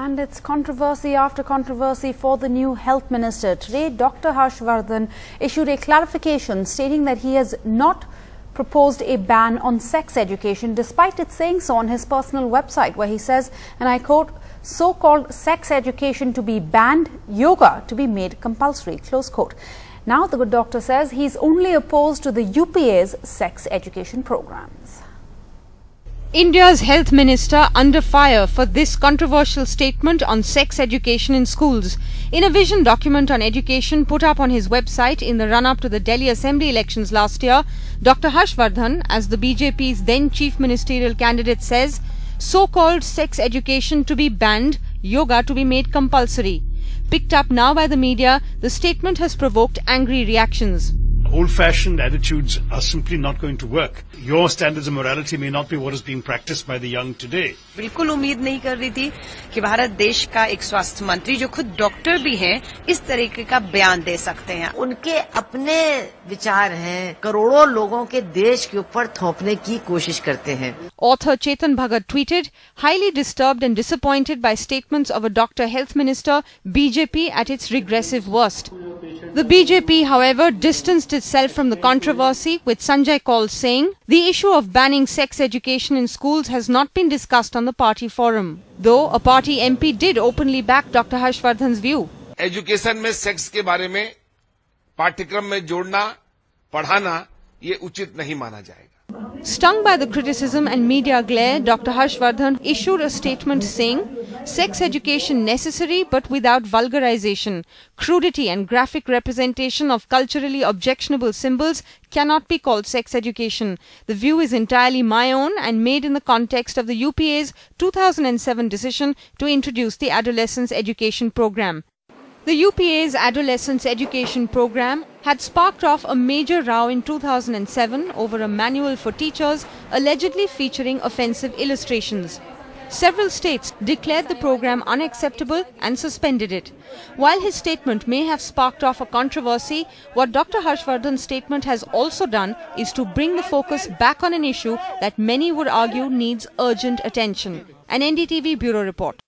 And it's controversy after controversy for the new health minister. Today, Dr. Harsh Vardhan issued a clarification stating that he has not proposed a ban on sex education, despite it saying so on his personal website, where he says, and I quote, so-called sex education to be banned, yoga to be made compulsory, close quote. Now the good doctor says he's only opposed to the UPA's sex education programs. India's health minister under fire for this controversial statement on sex education in schools. In a vision document on education put up on his website in the run-up to the Delhi Assembly elections last year, Dr. Harsh Vardhan, as the BJP's then chief ministerial candidate, says, so-called sex education to be banned, yoga to be made compulsory. Picked up now by the media, the statement has provoked angry reactions. Old-fashioned attitudes are simply not going to work. Your standards of morality may not be what is being practiced by the young today. बिल्कुल उम्मीद नहीं कर रही थी कि भारत देश का एक स्वास्थ्य मंत्री जो खुद डॉक्टर भी हैं इस तरीके का बयान दे सकते हैं। उनके अपने विचार हैं, करोड़ों लोगों के देश के ऊपर थोपने की कोशिश करते हैं। Author Chetan Bhagat tweeted, highly disturbed and disappointed by statements of a doctor health minister, BJP at its regressive worst. The BJP, however, distanced itself from the controversy, with Sanjay Kaul saying, the issue of banning sex education in schools has not been discussed on the party forum. Though a party MP did openly back Dr. Harsh Vardhan's view. Education में sex के बारे में पाठ्यक्रम में जोड़ना, पढ़ाना ये उचित नहीं माना जाएगा. Stung by the criticism and media glare, Dr. Harsh Vardhan issued a statement saying, sex education necessary but without vulgarization, crudity and graphic representation of culturally objectionable symbols cannot be called sex education. The view is entirely my own and made in the context of the UPA's 2007 decision to introduce the Adolescence Education Program. The UPA's Adolescence Education Program had sparked off a major row in 2007 over a manual for teachers allegedly featuring offensive illustrations. Several states declared the program unacceptable and suspended it. While his statement may have sparked off a controversy, what Dr. Harsh Vardhan's statement has also done is to bring the focus back on an issue that many would argue needs urgent attention. An NDTV Bureau Report.